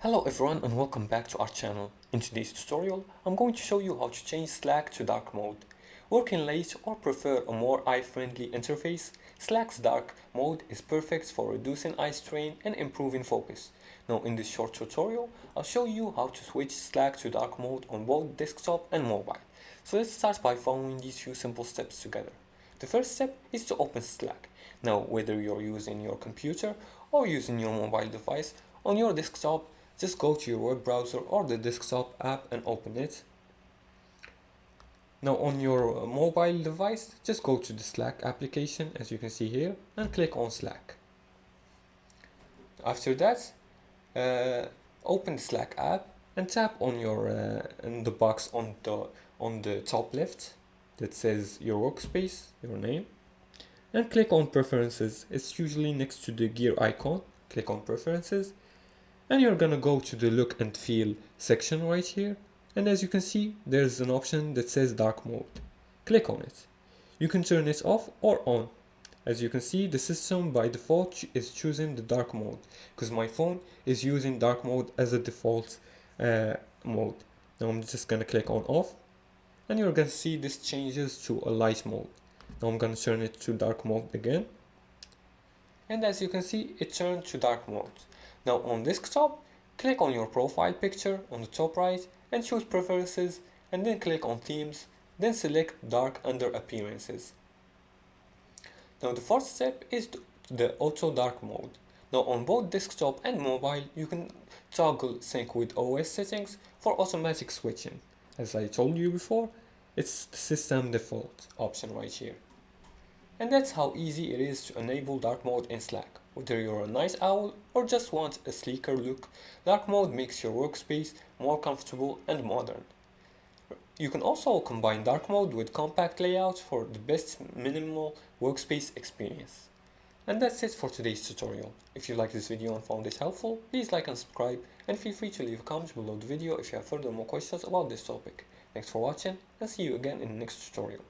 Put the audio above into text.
Hello everyone and welcome back to our channel. In today's tutorial, I'm going to show you how to change Slack to dark mode. Working late or prefer a more eye-friendly interface, Slack's dark mode is perfect for reducing eye strain and improving focus. Now in this short tutorial, I'll show you how to switch Slack to dark mode on both desktop and mobile. So let's start by following these few simple steps together. The first step is to open Slack. Now whether you're using your computer or using your mobile device, on your desktop, just go to your web browser or the desktop app and open it. Now on your mobile device, just go to the Slack application as you can see here and click on Slack. After that, open the Slack app and tap on in the box on the top left that says your workspace, your name, and click on Preferences. It's usually next to the gear icon. Click on Preferences. And you're gonna go to the look and feel section right here, and as you can see there's an option that says dark mode. Click on it. You can turn it off or on. As you can see, the system by default is choosing the dark mode because my phone is using dark mode as a default mode. Now I'm just gonna click on off and you're gonna see this changes to a light mode. Now I'm gonna turn it to dark mode again, and as you can see it turned to dark mode. Now on desktop, click on your profile picture on the top right and choose Preferences, and then click on Themes, then select Dark under Appearances. Now the fourth step is the Auto Dark mode. Now on both desktop and mobile you can toggle Sync with OS settings for automatic switching. As I told you before, it's the system default option right here. And that's how easy it is to enable dark mode in Slack. Whether you're a night owl or just want a sleeker look, dark mode makes your workspace more comfortable and modern. You can also combine dark mode with compact layouts for the best minimal workspace experience. And that's it for today's tutorial. If you liked this video and found it helpful, please like and subscribe, and feel free to leave a comment below the video if you have further more questions about this topic. Thanks for watching and see you again in the next tutorial.